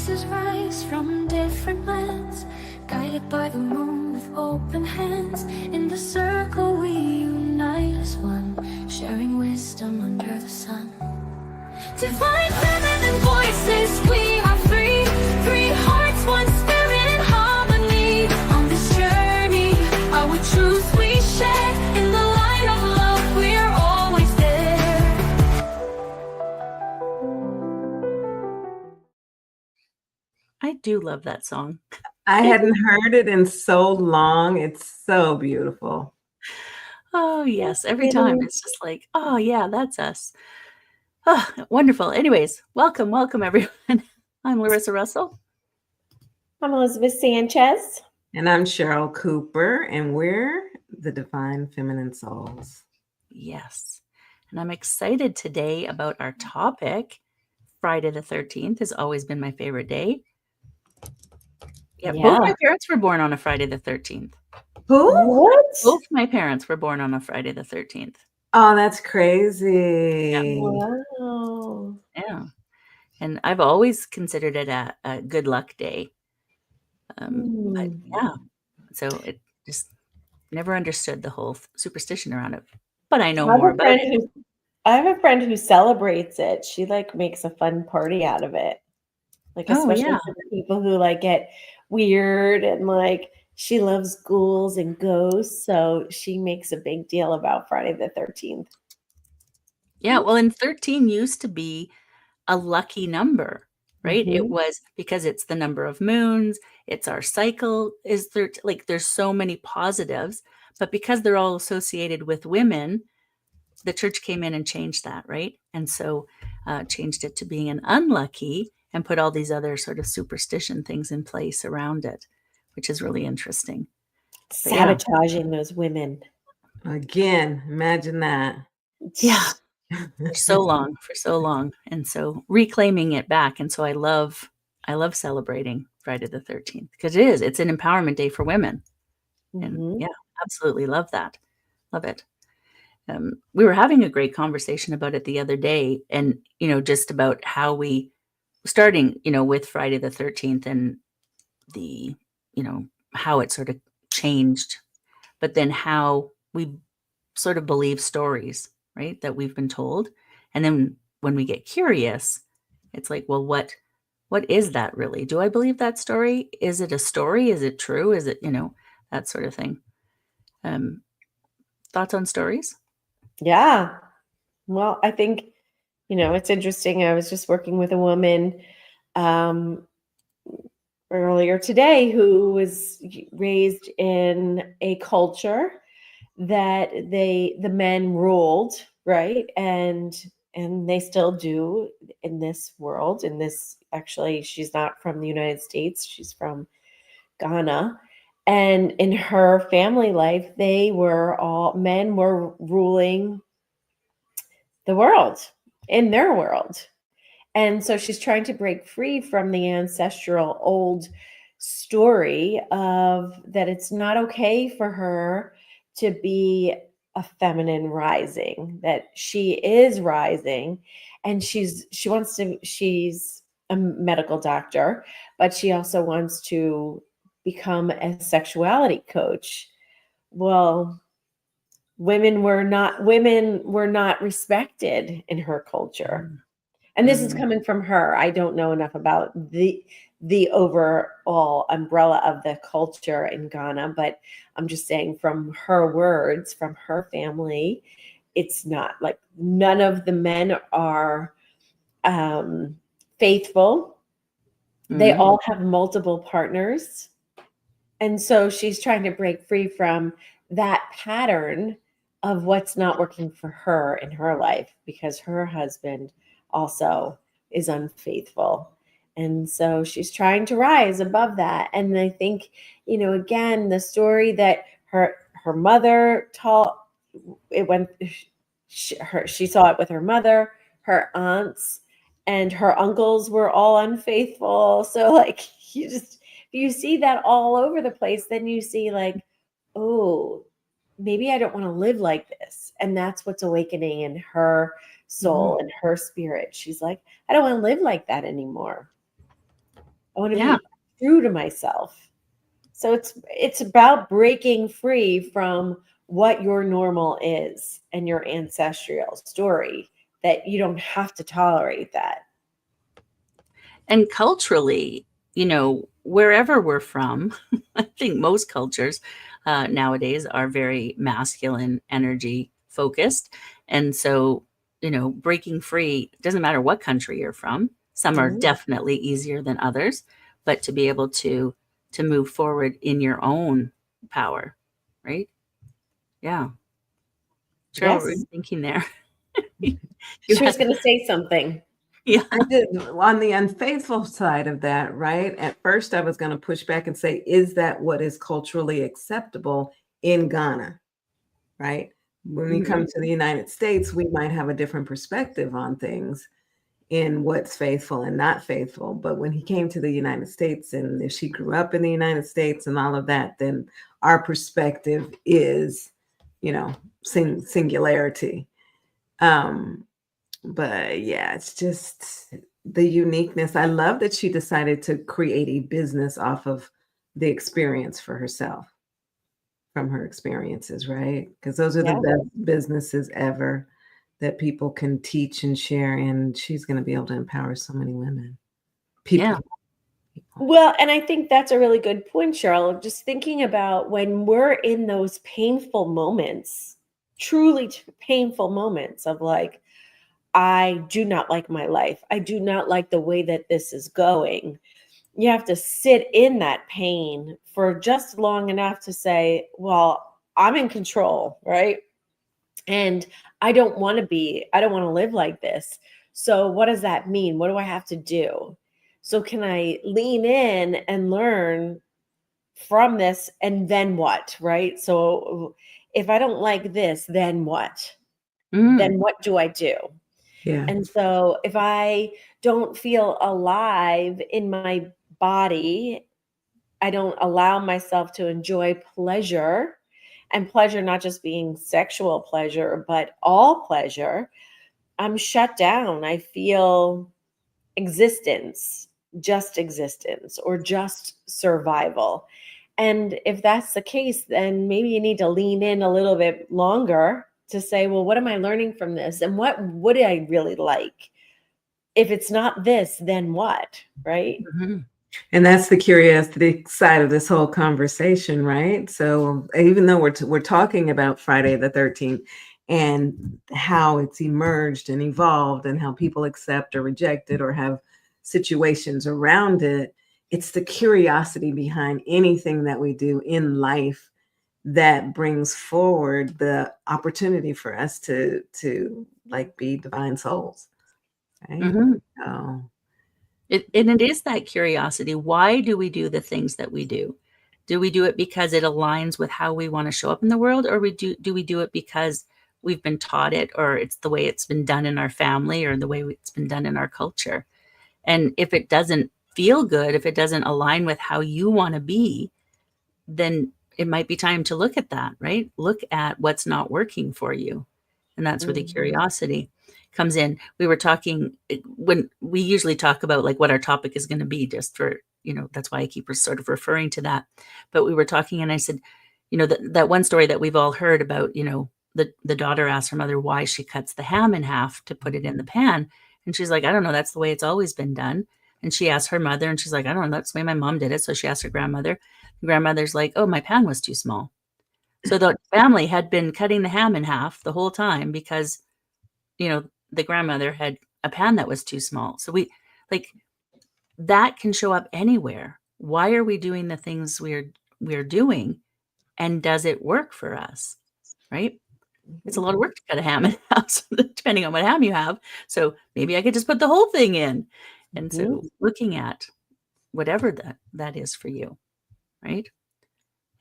voices rise from different lands, guided by the moon with open hands. In the circle we unite as one, sharing wisdom under the sun. Divine feminine voices, we are three, three hearts, one spirit in harmony. On this journey, our truth we share. In the light of love, we're always there. I do love that song. I hadn't heard it in so long. It's so beautiful. Oh, yes. Every time it's just like, oh, yeah, that's us. Oh, wonderful. Anyways, welcome, everyone. I'm Larissa Russell. I'm Elizabeth Sanchez. And I'm Cheryl Cooper, and we're the Divine Feminine Souls. Yes. And I'm excited today about our topic. Friday the 13th has always been my favorite day. Yeah, both my parents were born on a Friday the 13th. Who? What? Both my parents were born on a Friday the 13th. Oh, that's crazy. Yeah. Wow. Yeah. And I've always considered it a good luck day. But yeah, so it just never understood the whole superstition around it. But I know more about it. I have a friend who celebrates it. She like makes a fun party out of it. Like especially for the people who like get weird and like she loves ghouls and ghosts. So she makes a big deal about Friday the 13th. Yeah, well, and 13 used to be a lucky number, right? Mm-hmm. It was because it's the number of moons, it's our cycle is 13. Like there's so many positives, but because they're all associated with women, the church came in and changed that, right? And so changed it to being an unlucky and put all these other sort of superstition things in place around it, which is really interesting. Sabotaging those women. Again, imagine that. Yeah. For so long. And so reclaiming it back. And so I love celebrating Friday the 13th because it's an empowerment day for women. And yeah, absolutely love that. Love it. We were having a great conversation about it the other day and, just about how we starting, with Friday the 13th and the, how it sort of changed, but then how we sort of believe stories, right, that we've been told. And then when we get curious, it's like, well, what is that really? Do I believe that story? Is it a story? Is it true? Is it, that sort of thing? Thoughts on stories? Yeah. Well, I think, it's interesting. I was just working with a woman earlier today who was raised in a culture that the men ruled, right? And they still do in this world. Actually, she's not from the United States. She's from Ghana. And in her family life, men were ruling the world in their world. And so she's trying to break free from the ancestral old story of that it's not okay for her to be a feminine rising, that she is rising and she's a medical doctor, but she also wants to become a sexuality coach. Well, women were not respected in her culture. And this is coming from her. I don't know enough about the overall umbrella of the culture in Ghana, but I'm just saying from her words, from her family, it's not like none of the men are faithful. They all have multiple partners. And so she's trying to break free from that pattern of what's not working for her in her life because her husband also is unfaithful. And so she's trying to rise above that. And I think, again, the story that her mother taught, she saw it with her mother, her aunts, and her uncles were all unfaithful. So like you see that all over the place, then you see like, oh, maybe I don't want to live like this. And that's what's awakening in her soul and her spirit. She's like, I don't want to live like that anymore. I want to Yeah. be true to myself. So it's about breaking free from what your normal is and your ancestral story, that you don't have to tolerate that. And culturally, wherever we're from, I think most cultures nowadays are very masculine energy focused. And so, breaking free doesn't matter what country you're from. Some are Mhm. definitely easier than others, but to be able to move forward in your own power, right? Yeah. Cheryl, what were Yes. you thinking there? You She was had, going to say something. yeah. I did on the unfaithful side of that, right? At first, I was going to push back and say, is that what is culturally acceptable in Ghana, right? When we come to the United States, we might have a different perspective on things in what's faithful and not faithful. But when he came to the United States, and if she grew up in the United States and all of that, then our perspective is, singularity. But yeah, it's just the uniqueness. I love that she decided to create a business off of the experience for herself, from her experiences, right? Because those are the Yeah. best businesses ever that people can teach and share. And she's going to be able to empower so many women, people. Yeah. Well, and I think that's a really good point, Cheryl. Just thinking about when we're in those painful moments, truly painful moments of like, I do not like my life. I do not like the way that this is going. You have to sit in that pain for just long enough to say, well, I'm in control, right? And I don't want to live like this. So what does that mean? What do I have to do? So can I lean in and learn from this, and then what, right? So if I don't like this, then what? Then what do I do? Yeah. And so if I don't feel alive in my body, I don't allow myself to enjoy pleasure, and pleasure not just being sexual pleasure, but all pleasure, I'm shut down. I feel existence, or just survival. And if that's the case, then maybe you need to lean in a little bit longer to say, well, what am I learning from this? And what would I really like? If it's not this, then what? Right? Mm-hmm. And that's the curiosity side of this whole conversation, right? So even though we're talking about Friday the 13th and how it's emerged and evolved and how people accept or reject it or have situations around it, it's the curiosity behind anything that we do in life that brings forward the opportunity for us to like be divine souls, right? Mm-hmm. So And it is that curiosity. Why do we do the things that we do? Do we do it because it aligns with how we want to show up in the world, or do we do it because we've been taught it, or it's the way it's been done in our family, or the way it's been done in our culture? And if it doesn't feel good, if it doesn't align with how you want to be, then it might be time to look at that, right? Look at what's not working for you. And that's where the curiosity comes in. We were talking, when we usually talk about like what our topic is going to be, just for, that's why I keep sort of referring to that. But we were talking and I said, that one story that we've all heard about, the daughter asked her mother why she cuts the ham in half to put it in the pan. And she's like, I don't know, that's the way it's always been done. And she asked her mother and she's like, I don't know, that's the way my mom did it. So she asked her grandmother. The grandmother's like, oh, my pan was too small. So the family had been cutting the ham in half the whole time because, the grandmother had a pan that was too small. So that can show up anywhere. Why are we doing the things we're doing? And does it work for us? Right? It's a lot of work to cut a ham in half, depending on what ham you have. So maybe I could just put the whole thing in. And so looking at whatever that is for you, right?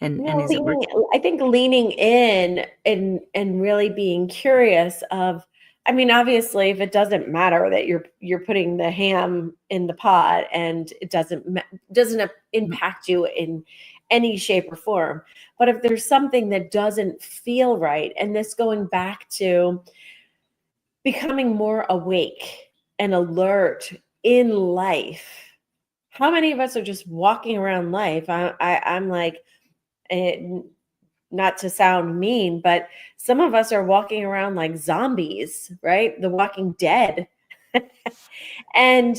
And is it working? I think leaning in and really being curious of, I mean, obviously, if it doesn't matter that you're putting the ham in the pot and it doesn't impact you in any shape or form, but if there's something that doesn't feel right, and this going back to becoming more awake and alert in life, how many of us are just walking around life? I'm like, not to sound mean, but some of us are walking around like zombies, right? The Walking Dead. And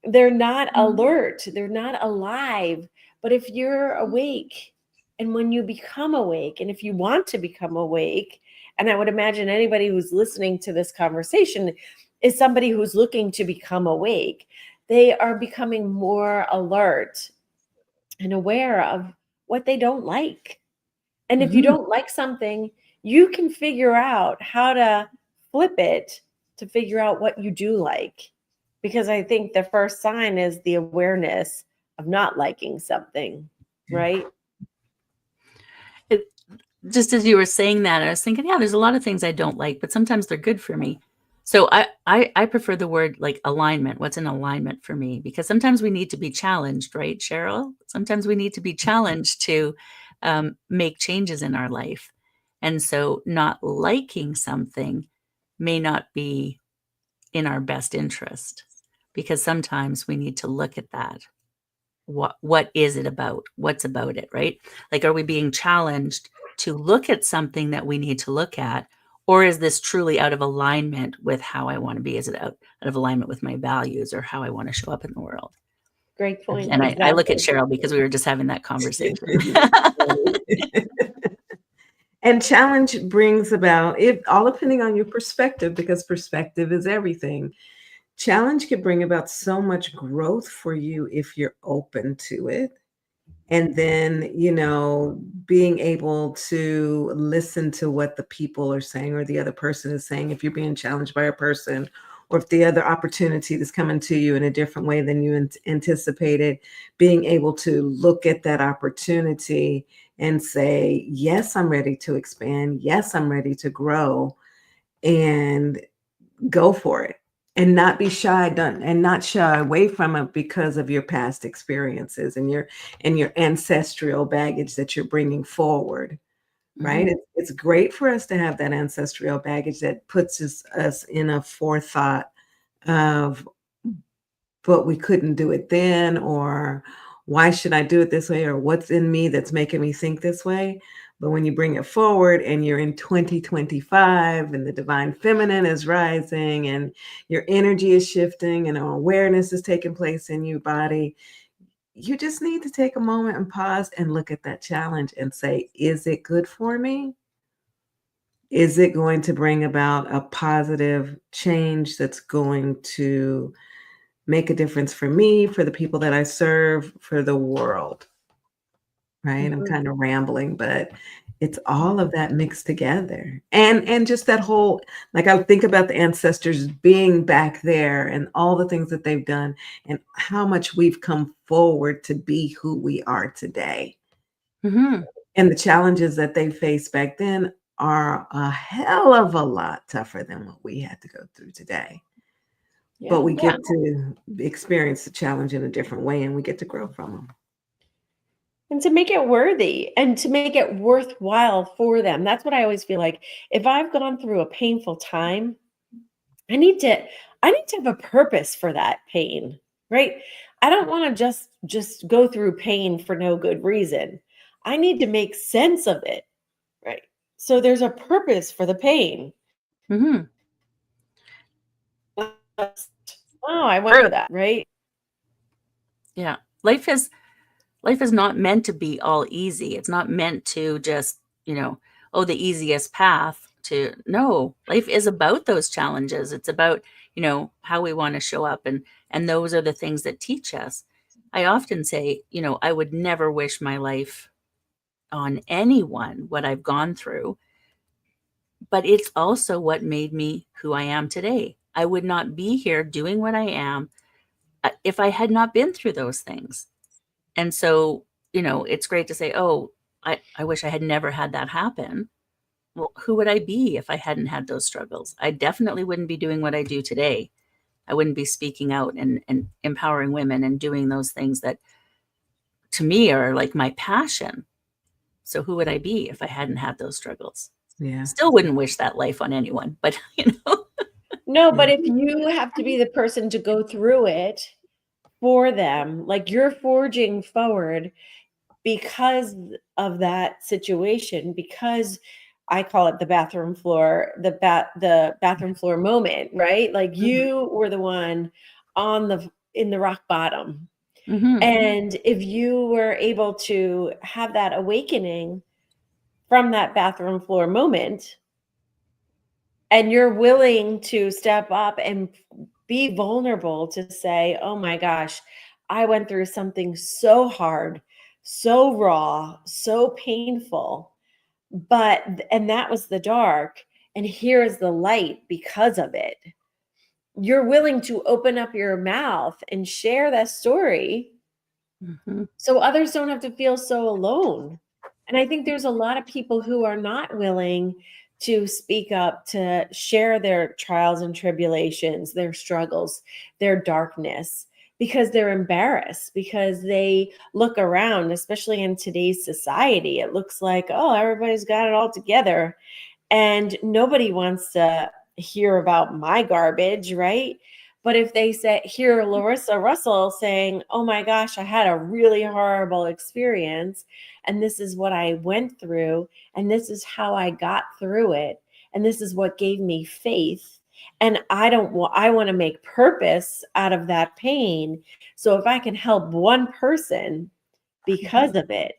they're not alert, they're not alive. But if you're awake, and when you become awake, and if you want to become awake, and I would imagine anybody who's listening to this conversation is somebody who's looking to become awake, they are becoming more alert and aware of what they don't like. And if you don't like something, you can figure out how to flip it to figure out what you do like. Because I think the first sign is the awareness of not liking something, right? Just as you were saying that, I was thinking, yeah, there's a lot of things I don't like, but sometimes they're good for me. So I prefer the word like alignment. What's in alignment for me? Because sometimes we need to be challenged, right, Cheryl? Sometimes we need to be challenged to make changes in our life. And so not liking something may not be in our best interest, because sometimes we need to look at that. What is it about? What's about it, right? Like, are we being challenged to look at something that we need to look at? Or is this truly out of alignment with how I want to be? Is it out of alignment with my values or how I want to show up in the world? Great point. And I look at Exactly. Cheryl because we were just having that conversation. And challenge brings about it all depending on your perspective, because perspective is everything. Challenge can bring about so much growth for you if you're open to it. And then, being able to listen to what the people are saying or the other person is saying, if you're being challenged by a person, or if the other opportunity is coming to you in a different way than you anticipated, being able to look at that opportunity and say, yes, I'm ready to expand. Yes, I'm ready to grow, and go for it. And not be shy, and not shy away from it because of your past experiences and your ancestral baggage that you're bringing forward, right? It's great for us to have that ancestral baggage that puts us in a forethought of, but we couldn't do it then, or why should I do it this way, or what's in me that's making me think this way. But when you bring it forward and you're in 2025 and the divine feminine is rising and your energy is shifting and awareness is taking place in your body, you just need to take a moment and pause and look at that challenge and say, is it good for me? Is it going to bring about a positive change that's going to make a difference for me, for the people that I serve, for the world? Right? I'm kind of rambling, but it's all of that mixed together. And just that whole, like, I think about the ancestors being back there and all the things that they've done and how much we've come forward to be who we are today. And the challenges that they faced back then are a hell of a lot tougher than what we had to go through today. But we get to experience the challenge in a different way, and we get to grow from them. And to make it worthy and to make it worthwhile for them. That's what I always feel like. If I've gone through a painful time, I need to have a purpose for that pain, right? I don't want to just go through pain for no good reason. I need to make sense of it, right? So there's a purpose for the pain. Oh, I went through that, right? Yeah. Life is not meant to be all easy. It's not meant to just, the easiest path to. No, life is about those challenges. It's about, how we want to show up, and those are the things that teach us. I often say, I would never wish my life on anyone, what I've gone through, but it's also what made me who I am today. I would not be here doing what I am if I had not been through those things. And so, it's great to say, oh, I wish I had never had that happen. Well, who would I be if I hadn't had those struggles? I definitely wouldn't be doing what I do today. I wouldn't be speaking out and empowering women and doing those things that to me are like my passion. So who would I be if I hadn't had those struggles? Yeah. Still wouldn't wish that life on anyone, but No, but if you have to be the person to go through it, for them. Like you're forging forward because of that situation, because I call it the bathroom floor, the bathroom floor moment, right? Like you were the one in the rock bottom. Mhm. And if you were able to have that awakening from that bathroom floor moment, and you're willing to step up and be vulnerable to say, oh my gosh, I went through something so hard, so raw, so painful, and that was the dark, and here is the light because of it. You're willing to open up your mouth and share that story Mhm. so others don't have to feel so alone. And I think there's a lot of people who are not willing to speak up, to share their trials and tribulations, their struggles, their darkness, because they're embarrassed, because they look around, especially in today's society. It looks like, oh, everybody's got it all together. And nobody wants to hear about my garbage, right? But if they hear Larissa Russell saying, oh my gosh, I had a really horrible experience, and this is what I went through, and this is how I got through it, and this is what gave me faith. And I want to make purpose out of that pain. So if I can help one person because of it,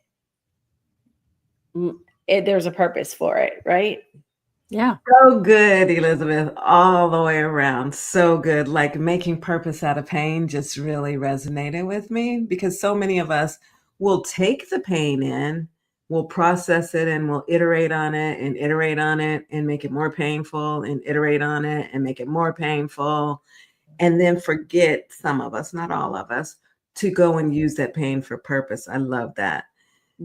there's a purpose for it, right? Yeah. So good, Elizabeth, all the way around. So good. Like making purpose out of pain just really resonated with me because so many of us will take the pain in, we'll process it and we'll iterate on it and make it more painful and iterate on it and make it more painful. And then forget, some of us, not all of us, to go and use that pain for purpose. I love that.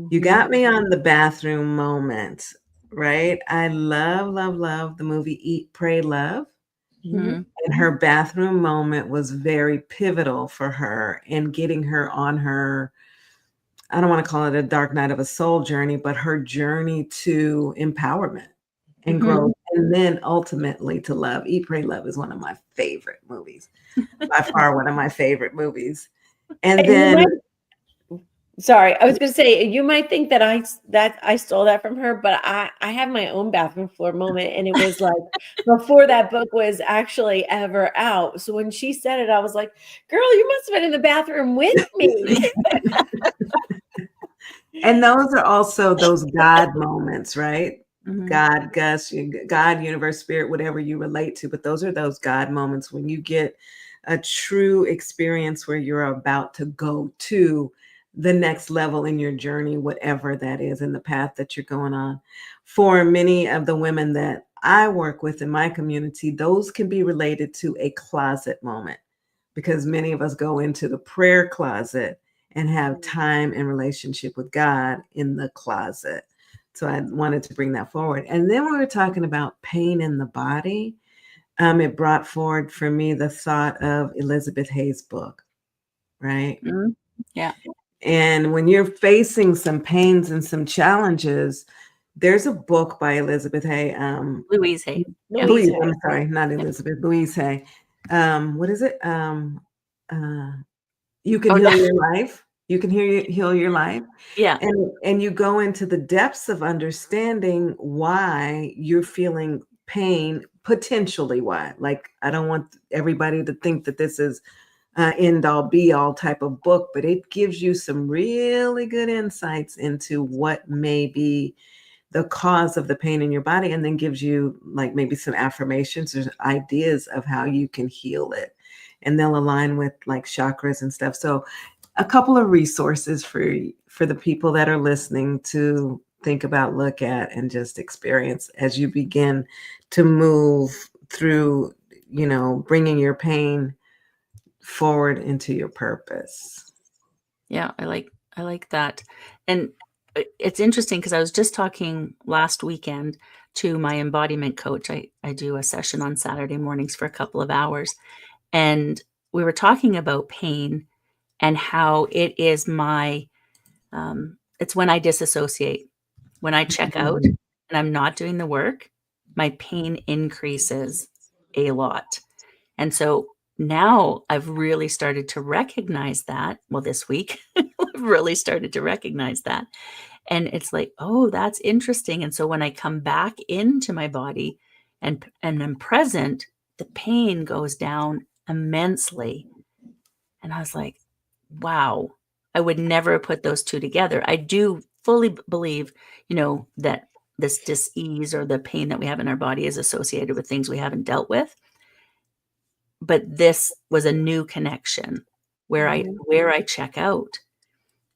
You got me on the bathroom moment, right? I love, love, love the movie Eat, Pray, Love. Mhm. And her bathroom moment was very pivotal for her in getting her on her, I don't want to call it a dark night of a soul journey, but her journey to empowerment and growth. And then ultimately to love. Eat, Pray, Love is one of my favorite movies. By far one of my favorite movies. And And you then might, sorry, I was going to say, you might think that I stole that from her, but I have my own bathroom floor moment, and it was like before that book was actually ever out. So when she said it, I was like, "Girl, you must have been in the bathroom with me." and those are also those God moments, right? Mhm. God, Gus, God, universe, spirit, whatever you relate to. But those are those God moments when you get a true experience where you're about to go to the next level in your journey, whatever that is in the path that you're going on. For many of the women that I work with in my community, those can be related to a closet moment because many of us go into the prayer closet and have time and relationship with God in the closet. So I wanted to bring that forward. And then we were talking about pain in the body. It brought forward for me the thought of Elizabeth Hay's book, right? Mhm. Yeah. And when you're facing some pains and some challenges, there's a book by Elizabeth Hay. Louise Hay. Yeah. Louise, Hay. I'm sorry, not Elizabeth, Louise Hay. What is it? You can Oh, heal yeah. your life. You can heal your life. Yeah. And you go into the depths of understanding why you're feeling pain, potentially why. Like, I don't want everybody to think that this is end all be all type of book, but it gives you some really good insights into what may be the cause of the pain in your body, and then gives you like maybe some affirmations or ideas of how you can heal it. And they'll align with like chakras and stuff. So a couple of resources for the people that are listening to think about, look at, and just experience as you begin to move through, bringing your pain forward into your purpose. Yeah, I like that. And it's interesting because I was just talking last weekend to my embodiment coach. I do a session on Saturday mornings for a couple of hours. And we were talking about pain and how it is it's when I disassociate, when I check out and I'm not doing the work, my pain increases a lot. And so now I've really started to recognize that. Well, this week, I've really started to recognize that. And it's like, oh, that's interesting. And so when I come back into my body and I'm present, the pain goes down immensely. And I was like, wow, I would never have put those two together. I do fully believe, that this dis-ease or the pain that we have in our body is associated with things we haven't dealt with. But this was a new connection where I check out.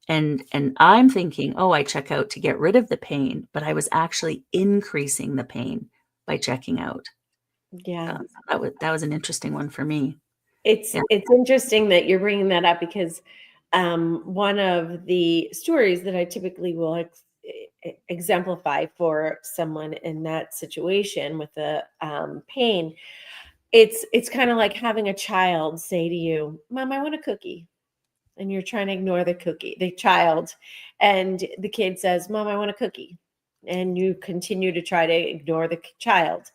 And I'm thinking, oh, I check out to get rid of the pain, but I was actually increasing the pain by checking out. Yeah. That was an interesting one for me. It's interesting that you're bringing that up because one of the stories that I typically will exemplify for someone in that situation with the pain, it's kind of like having a child say to you, "Mom, I want a cookie." And you're trying to ignore the child. And the kid says, "Mom, I want a cookie." And you continue to try to ignore the child.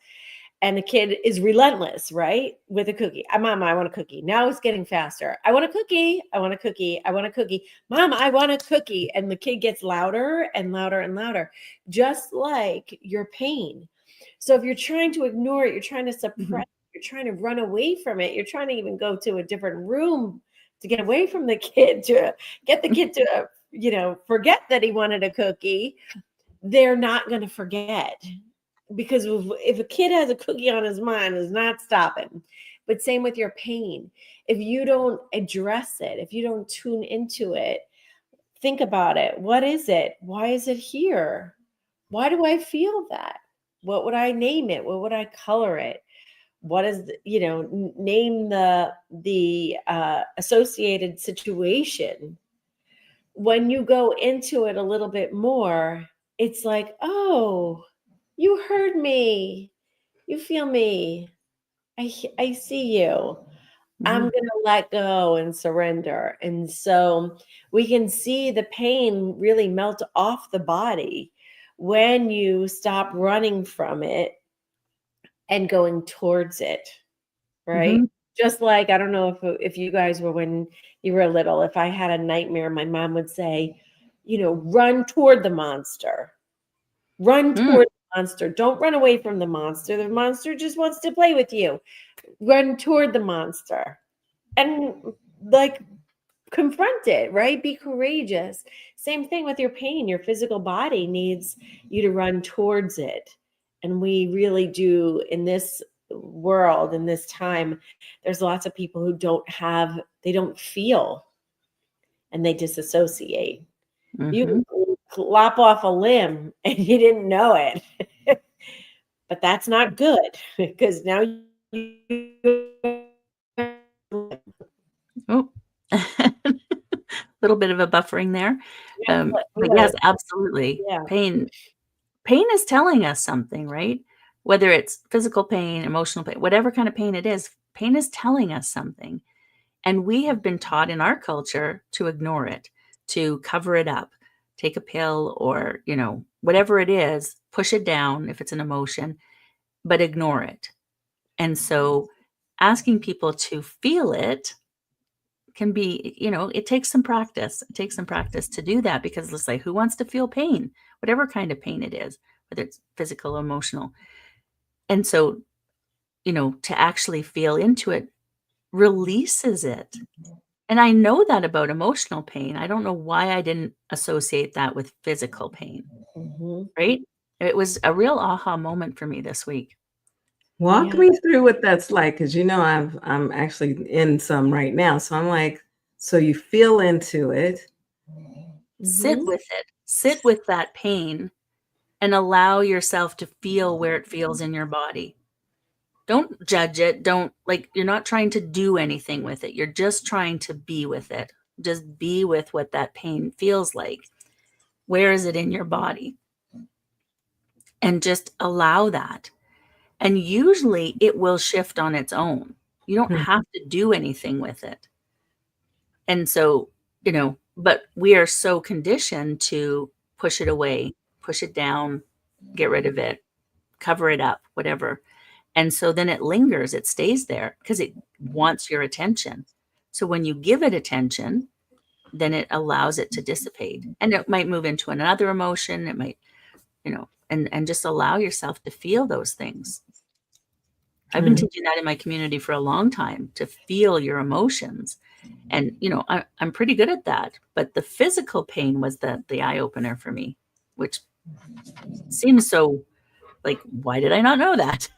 And the kid is relentless, right? With a cookie. Mom, I want a cookie. Now it's getting faster. I want a cookie. I want a cookie. I want a cookie. Mom, I want a cookie. And the kid gets louder and louder and louder, just like your pain. So if you're trying to ignore it, you're trying to suppress, you're trying to run away from it, you're trying to even go to a different room to get away from the kid, to get the kid to, forget that he wanted a cookie, they're not going to forget. Because if a kid has a cookie on his mind, it's not stopping. But same with your pain. If you don't address it, if you don't tune into it, think about it. What is it? Why is it here? Why do I feel that? What would I name it? What would I color it? What is, name the associated situation. When you go into it a little bit more, it's like, oh, you heard me. You feel me. I see you. I'm going to let go and surrender. And so we can see the pain really melt off the body when you stop running from it and going towards it, right? Just like, I don't know if you guys were, when you were little, if I had a nightmare, my mom would say, run toward the monster. Run toward the monster. Don't run away from the monster. The monster just wants to play with you. Run toward the monster. And confront it, right? Be courageous. Same thing with your pain. Your physical body needs you to run towards it. And we really do, in this world, in this time, there's lots of people who they don't feel, and they disassociate. You lop off a limb and you didn't know it. But that's not good, because now Oh, a little bit of a buffering there. But yes, absolutely. Yeah. Pain is telling us something, right? Whether it's physical pain, emotional pain, whatever kind of pain it is, pain is telling us something. And we have been taught in our culture to ignore it, to cover it up, take a pill, or, whatever it is, push it down if it's an emotion, but ignore it. And so asking people to feel it can be, it takes some practice. It takes some practice to do that, because let's say, who wants to feel pain, whatever kind of pain it is, whether it's physical, emotional. And so, to actually feel into it releases it. And I know that about emotional pain. I don't know why I didn't associate that with physical pain, right? It was a real aha moment for me this week. Walk me through what that's like, because I'm actually in some right now. So I'm like, so you feel into it. Sit with it. Sit with that pain and allow yourself to feel where it feels in your body. Don't judge it. You're not trying to do anything with it. You're just trying to be with it. Just be with what that pain feels like. Where is it in your body? And just allow that. And usually it will shift on its own. You don't have to do anything with it. And so, but we are so conditioned to push it away, push it down, get rid of it, cover it up, whatever. And so then it lingers, it stays there because it wants your attention. So when you give it attention, then it allows it to dissipate, and it might move into another emotion. It might, and just allow yourself to feel those things. I've been teaching that in my community for a long time, to feel your emotions. And, I'm pretty good at that. But the physical pain was the eye opener for me, which seems so like, why did I not know that?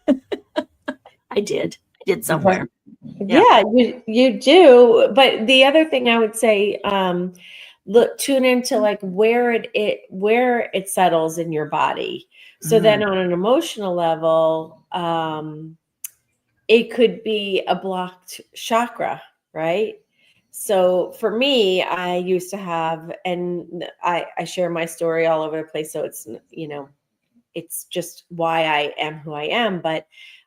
I did somewhere. Yeah, you do. But the other thing I would say, tune into like where it settles in your body. So then on an emotional level, it could be a blocked chakra, right? So for me, I used to have, and I share my story all over the place. So it's just why I am who I am. But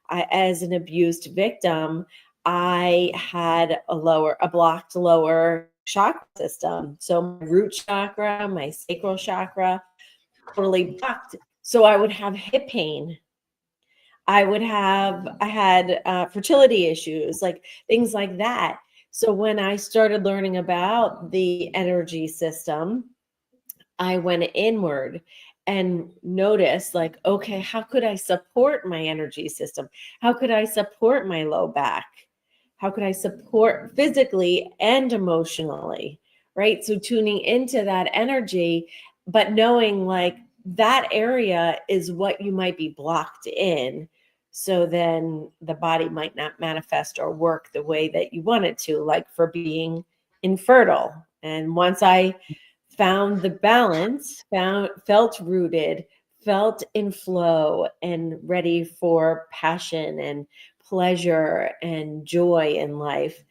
as an abused victim, I had a blocked lower chakra system. So my root chakra, my sacral chakra, totally blocked. So I would have hip pain. I had fertility issues, like things like that. So when I started learning about the energy system, I went inward and noticed like, okay, how could I support my energy system? How could I support my low back? How could I support physically and emotionally? Right. So tuning into that energy, but knowing like that area is what you might be blocked in. So then the body might not manifest or work the way that you want it to, like for being infertile. And once I found the balance, felt rooted, felt in flow and ready for passion and pleasure and joy in life,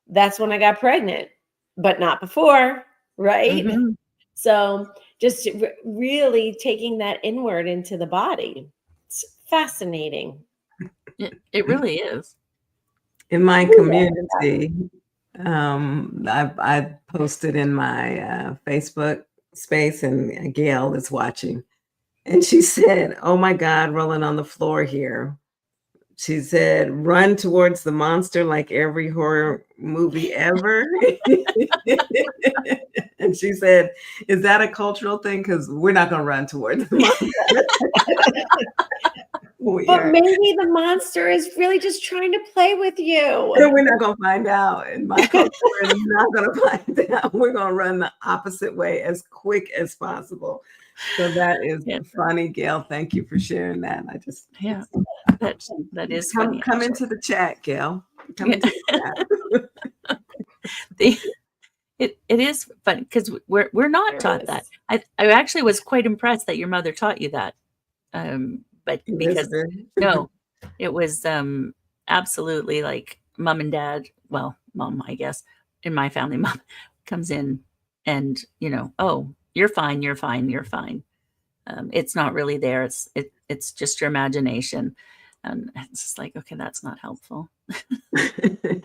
that's when I got pregnant, but not before, right? Mm-hmm. So just really taking that inward into the body. It's fascinating. It really is. In my community, I posted in my Facebook space, and Gail is watching, and she said, "Oh my God, rolling on the floor here." She said, "Run towards the monster like every horror movie ever." And she said, "Is that a cultural thing? Because we're not going to run towards the monster." But maybe the monster is really just trying to play with you. We're not going to find out. In my culture, we're not going to find out. We're going to run the opposite way as quick as possible. So that is funny, Gail. Thank you for sharing that. That is funny. Come into the chat, Gail. Come into the chat. It is funny because we're not taught that. I actually was quite impressed that your mother taught you that. But because no, it was absolutely like mom and dad. Well, mom, I guess in my family, mom comes in and oh, you're fine, you're fine, you're fine. It's not really there. It's just your imagination. And it's just like, okay, that's not helpful.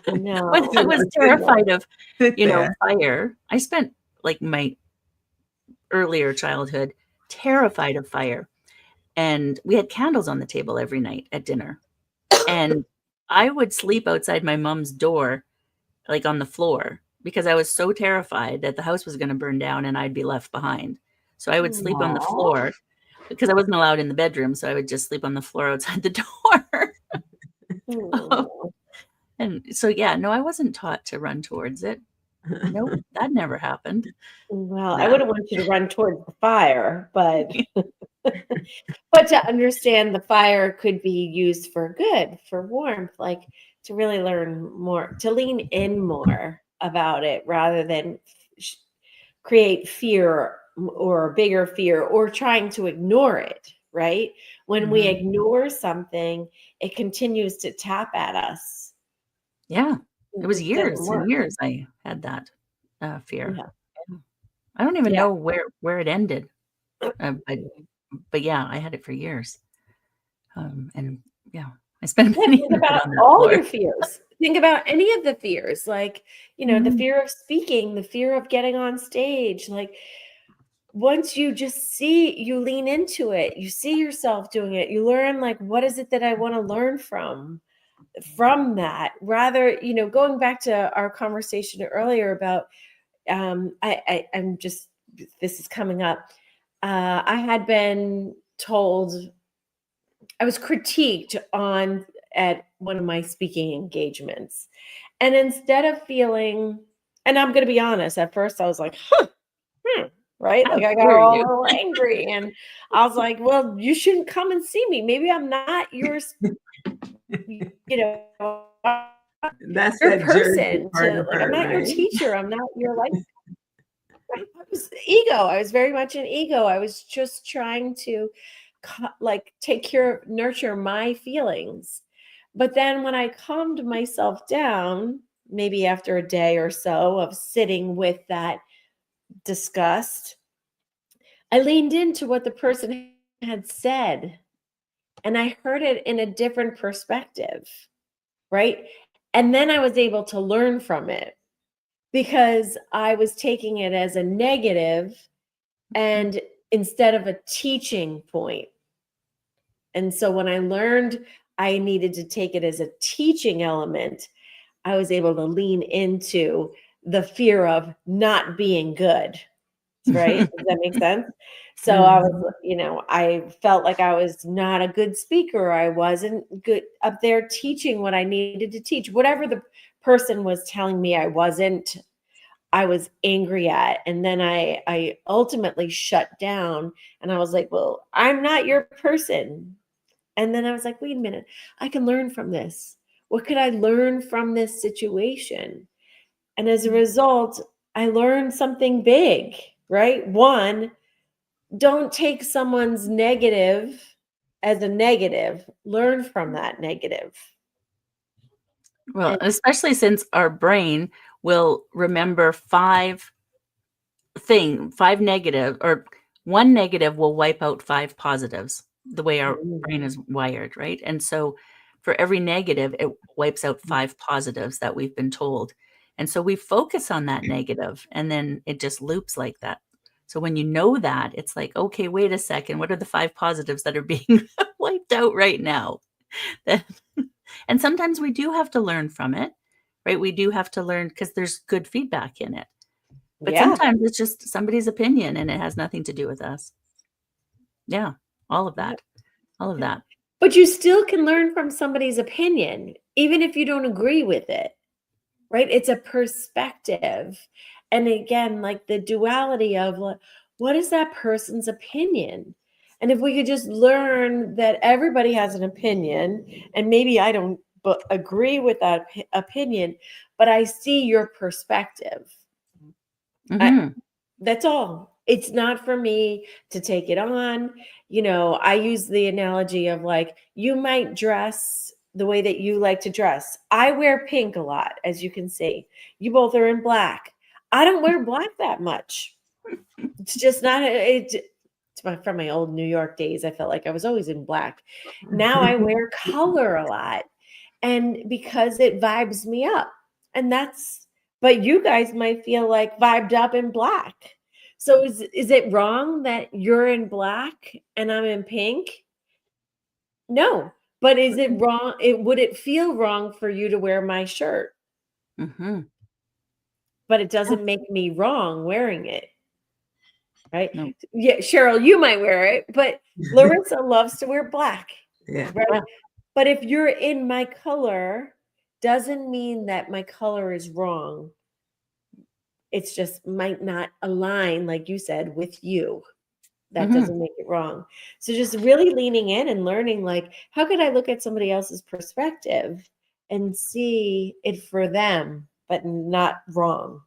No. When I was terrified of, fire, I spent like my earlier childhood terrified of fire. And we had candles on the table every night at dinner. And I would sleep outside my mom's door, like on the floor, because I was so terrified that the house was going to burn down and I'd be left behind. So I would sleep on the floor because I wasn't allowed in the bedroom. So I would just sleep on the floor outside the door. And so, I wasn't taught to run towards it. Nope, that never happened. Well, I wouldn't want you to run towards the fire, but but to understand the fire could be used for good, for warmth, like to really learn more, to lean in more about it rather than create fear or bigger fear or trying to ignore it, right? When we ignore something, it continues to tap at us. Yeah. It was years and years I had that fear. Yeah. I don't even know where it ended. But yeah, I had it for years. And I spent many think about all your fears. Think about any of the fears, like, the fear of speaking, the fear of getting on stage. Like, once you just see, you lean into it, you see yourself doing it, you learn like, what is it that I want to learn from that, rather, going back to our conversation earlier about, I'm just, this is coming up. I had been told, I was critiqued at one of my speaking engagements. And instead of feeling, and I'm going to be honest, at first I was like, right? How Like I got dare all you? a little angry, and I was like, well, you shouldn't come and see me. Maybe I'm not your, you know, That's your that Jersey person part to, of like, I'm her, not your right? teacher. I'm not your life. I was ego. I was very much an ego. I was just trying to like take care of, nurture my feelings. But then when I calmed myself down, maybe after a day or so of sitting with that disgust, I leaned into what the person had said, and I heard it in a different perspective, right? And then I was able to learn from it, because I was taking it as a negative and instead of a teaching point. And so when I learned I needed to take it as a teaching element, I was able to lean into the fear of not being good. Right? Does that make sense? So I was, I felt like I was not a good speaker. I wasn't good up there teaching what I needed to teach. Whatever the person was telling me I wasn't, I was angry at. And then I ultimately shut down, and I was like, well, I'm not your person. And then I was like, wait a minute, I can learn from this. What could I learn from this situation? And as a result, I learned something big, right? One, don't take someone's negative as a negative. Learn from that negative. Well, And especially since our brain will remember five negative, or one negative will wipe out five positives, the way our brain is wired, right? And so for every negative, it wipes out five positives that we've been told. And so we focus on that negative, and then it just loops like that. So when you know that, it's like, okay, wait a second, what are the five positives that are being wiped out right now? And sometimes we do have to learn from it, right? We do have to learn because there's good feedback in it. But yeah. sometimes it's just somebody's opinion and it has nothing to do with us. Yeah, all of that. All of that. But you still can learn from somebody's opinion, even if you don't agree with it, right? It's a perspective. And again, like the duality of what is that person's opinion? And if we could just learn that everybody has an opinion, and maybe I don't agree with that opinion, but I see your perspective. Mhm. That's all. It's not for me to take it on. I use the analogy of like, you might dress the way that you like to dress. I wear pink a lot, as you can see. You both are in black. I don't wear black that much. It's just not, from my old New York days. I felt like I was always in black. Now I wear color a lot. And because it vibes me up. And but you guys might feel like vibed up in black. So is it wrong that you're in black and I'm in pink? No. But is it wrong? Would it feel wrong for you to wear my shirt? Mhm. But it doesn't make me wrong wearing it. Right? No. Yeah, Cheryl, you might wear it, but Larissa loves to wear black. Yeah. Right? Yeah. But if you're in my color, doesn't mean that my color is wrong. It's just might not align, like you said, with you. That Mhm. doesn't make it wrong. So just really leaning in and learning, like, how could I look at somebody else's perspective and see it for them, but not wrong?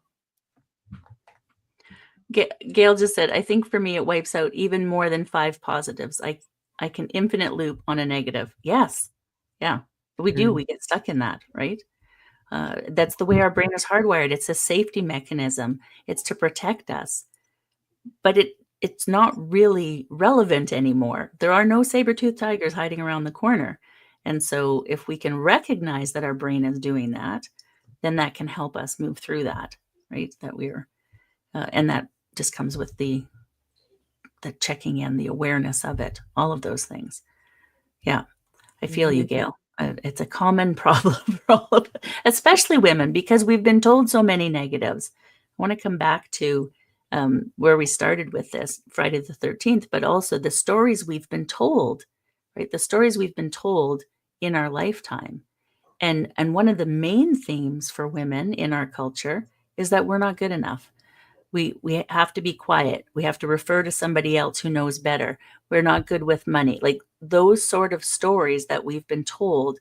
Gail just said, I think for me, it wipes out even more than five positives. I can infinite loop on a negative. Yes. Yeah. We do. We get stuck in that, right? That's the way our brain is hardwired. It's a safety mechanism. It's to protect us. But it's not really relevant anymore. There are no saber-toothed tigers hiding around the corner. And so if we can recognize that our brain is doing that, then that can help us move through that, right? That we're, and that just comes with the the checking in, the awareness of it, all of those things. Yeah, I feel you, Gail. It's a common problem for all of us, especially women, because we've been told so many negatives. I want to come back to where we started with this, Friday the 13th, but also the stories we've been told, right? The stories we've been told in our lifetime. And one of the main themes for women in our culture is that we're not good enough. We have to be quiet. We have to refer to somebody else who knows better. We're not good with money. Like those sort of stories that we've been told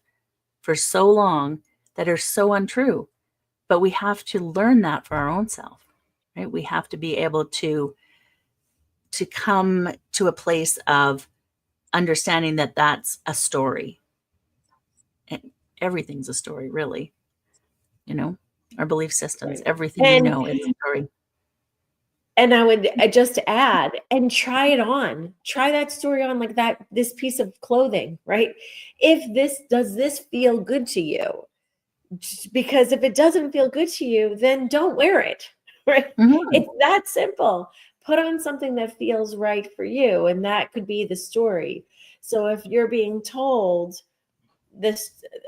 for so long that are so untrue. But we have to learn that for our own self, right? We have to be able to come to a place of understanding that that's a story. And everything's a story, really. You know, our belief systems, everything we And know is a story. And I would just add and try it on. Try that story on like that, this piece of clothing, right? Does this feel good to you? Because if it doesn't feel good to you, then don't wear it, right? Mhm. It's that simple. Put on something that feels right for you, and that could be the story. So if you're being told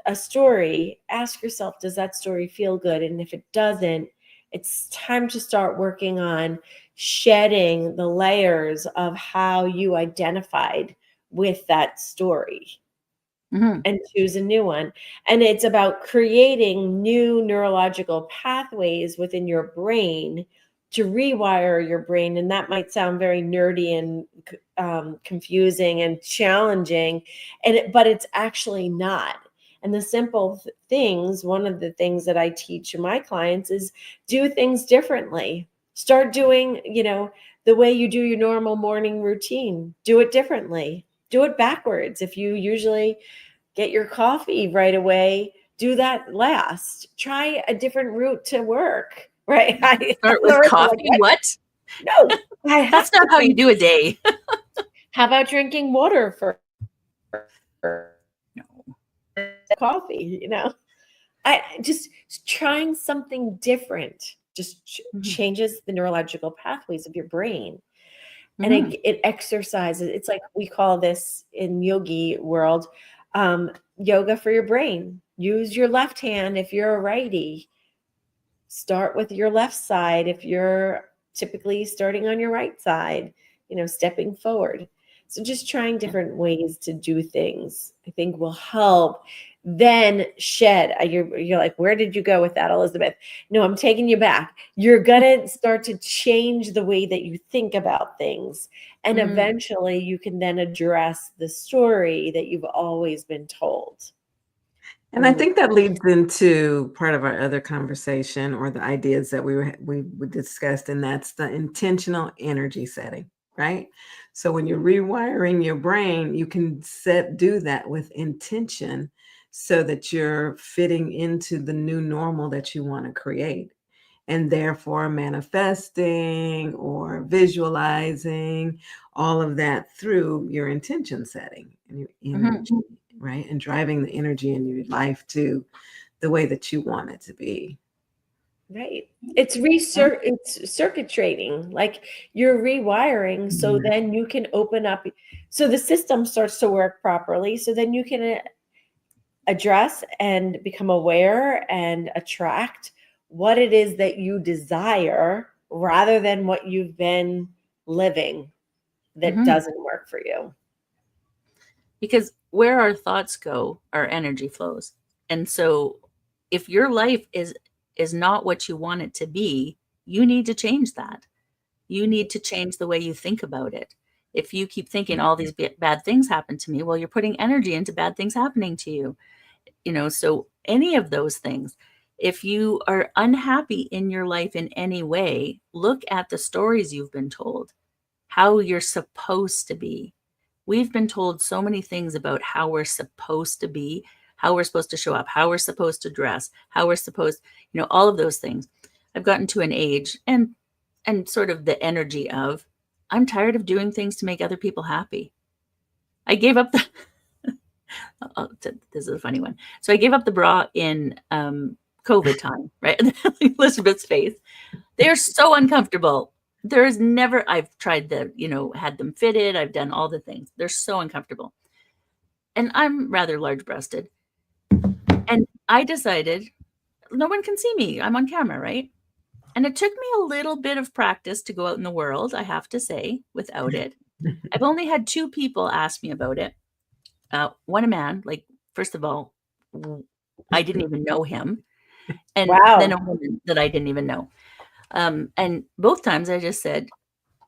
a story, ask yourself, does that story feel good? And if it doesn't, it's time to start working on shedding the layers of how you identified with that story Mhm. and choose a new one. And it's about creating new neurological pathways within your brain to rewire your brain. And that might sound very nerdy and confusing and challenging, but it's actually not. And the simple things, one of the things that I teach my clients is do things differently. Start doing, the way you do your normal morning routine. Do it differently. Do it backwards. If you usually get your coffee right away, do that last. Try a different route to work, right? Start with coffee. What? No, I have That's not how you do a day. How about drinking water for No. coffee? I just trying something different just changes the neurological pathways of your brain. And it exercises. It's like we call this in yogi world, yoga for your brain. Use your left hand if you're a righty. Start with your left side if you're typically starting on your right side, stepping forward. So just trying different ways to do things, I think will help. Then shed. You're like, where did you go with that, Elizabeth? No, I'm taking you back. You're going to start to change the way that you think about things. And eventually you can then address the story that you've always been told. And I think that leads into part of our other conversation or the ideas that we discussed, and that's the intentional energy setting, right? So when you're rewiring your brain, you can do that with intention so that you're fitting into the new normal that you want to create, and therefore manifesting or visualizing all of that through your intention setting and your energy, right? And driving the energy in your life to the way that you want it to be. Right. It's circuit training. Like you're rewiring so then you can open up. So the system starts to work properly. So then you can address and become aware and attract what it is that you desire rather than what you've been living that doesn't work for you. Because where our thoughts go, our energy flows. And so if your life is not what you want it to be, you need to change that. You need to change the way you think about it. If you keep thinking all these bad things happen to me, well, you're putting energy into bad things happening to you. So any of those things, if you are unhappy in your life in any way, look at the stories you've been told, how you're supposed to be. We've been told so many things about how we're supposed to be, how we're supposed to show up, how we're supposed to dress, how we're supposed, all of those things. I've gotten to an age and sort of the energy of, I'm tired of doing things to make other people happy. I gave up this is a funny one. So I gave up the bra in COVID time, right? Elizabeth's face. They're so uncomfortable. there is never, I've tried had them fitted. I've done all the things. They're so uncomfortable. And I'm rather large breasted. And I decided no one can see me. I'm on camera, right? And it took me a little bit of practice to go out in the world, I have to say, without it. I've only had 2 people ask me about it. One a man, like, first of all, I didn't even know him. And then Wow. a woman that I didn't even know. And both times I just said,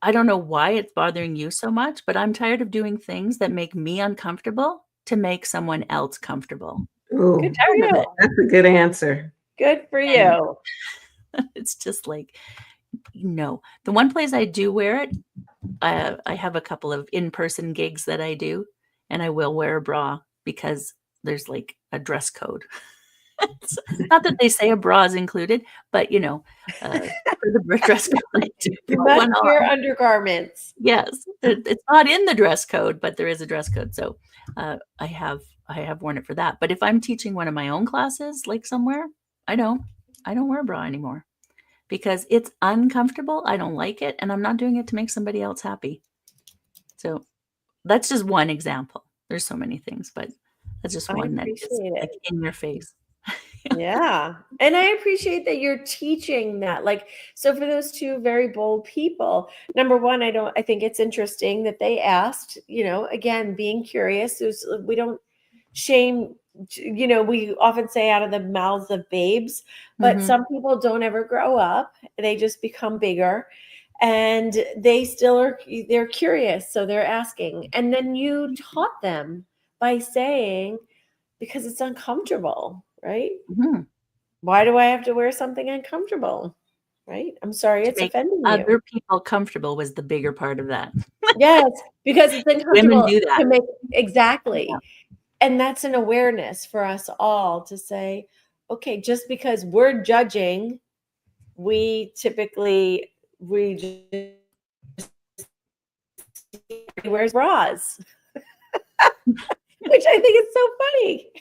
I don't know why it's bothering you so much, but I'm tired of doing things that make me uncomfortable to make someone else comfortable. Ooh, Good for Tired of you. it. that's a good answer. Good for And you. it's just like, no. The one place I do wear it, I have a couple of in-person gigs that I do, and I will wear a bra because there's like a dress code. It's not that they say a bra is included, but for the dress code, I do You put must one on. wear undergarments. Yes, it's not in the dress code, but there is a dress code. So I have worn it for that. But if I'm teaching one of my own classes, like somewhere, I don't wear a bra anymore because it's uncomfortable. I don't like it, and I'm not doing it to make somebody else happy. So that's just one example. There's so many things, but that's just I one that is appreciate like it. in your face. Yeah. And I appreciate that you're teaching that. Like, so for those 2 very bold people, number one, I think it's interesting that they asked, again, being curious. We don't shame, we often say out of the mouths of babes, but Mhm. some people don't ever grow up. They just become bigger and they're curious. So they're asking. And then you taught them by saying, because it's uncomfortable, right? Mhm. Why do I have to wear something uncomfortable? Right? I'm sorry To it's make offending you. other people comfortable was the bigger part of that. Yes, because it's Women uncomfortable do that. to make Yeah. exactly. And that's an awareness for us all to say, okay, just because we're judging, we just wears bras, which I think is so funny.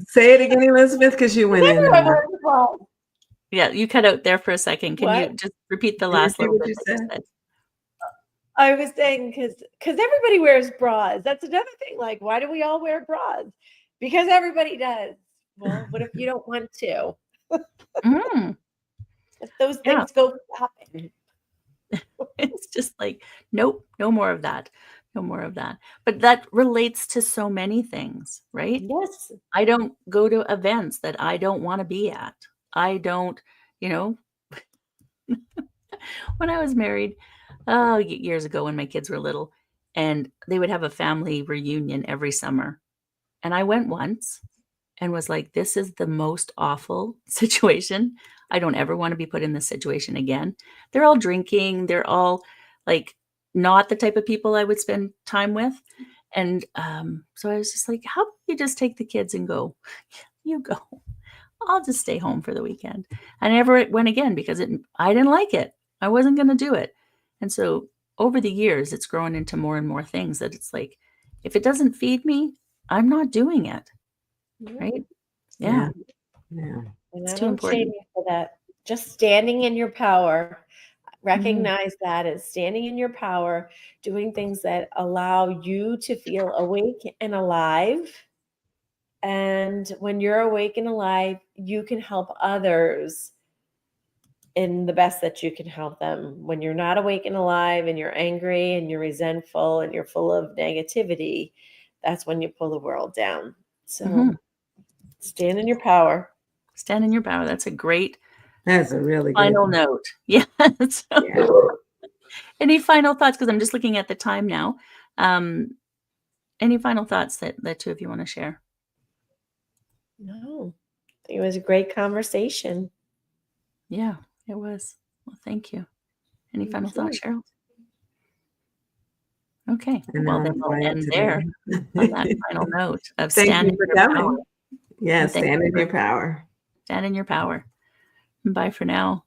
Say it again, Elizabeth, because you went in Everyone there. wears bras. Yeah, you cut out there for a second. Can you What? just repeat the Can you last repeat little what bit you that you said? said? I was saying because everybody wears bras. That's another thing. Like, why do we all wear bras? Because everybody does. Well, what if you don't want to? Mm, If those yeah, things go happen. it's just like, nope, no more of that. No more of that. But that relates to so many things, right? Yes. I don't go to events that I don't want to be at. I don't, you know, when I was married, years ago when my kids were little, and they would have a family reunion every summer. And I went once and was like, this is the most awful situation. I don't ever want to be put in this situation again. They're all drinking. They're all like not the type of people I would spend time with. And so I was just like, how about you just take the kids and go? You go. I'll just stay home for the weekend. I never went again because I didn't like it. I wasn't going to do it. And so over the years, it's grown into more and more things that it's like, if it doesn't feed me, I'm not doing it. Right? Yeah. Yeah. Yeah. And It's I too don't shame important. you for that. Just standing in your power. Mhm. Recognize that as standing in your power, doing things that allow you to feel awake and alive. And when you're awake and alive, you can help others in the best that you can help them. When you're not awake and alive and you're angry and you're resentful and you're full of negativity, that's when you pull the world down. So Mhm. stand in your power. Stand in your power. That's a great That's a really good final one. note. Yeah. So, Yeah. any final thoughts? Because I'm just looking at the time now. Any final thoughts that the 2 of you want to share? No, it was a great conversation. Yeah, it was. Well, thank you. Any final Thank thoughts, you. Cheryl? Okay. I know Well, then I'm we'll quiet end there on that today. final note of Thank stand you in for your power. coming. And Yes, thank stand you in for your power. stand in your power. Bye for now.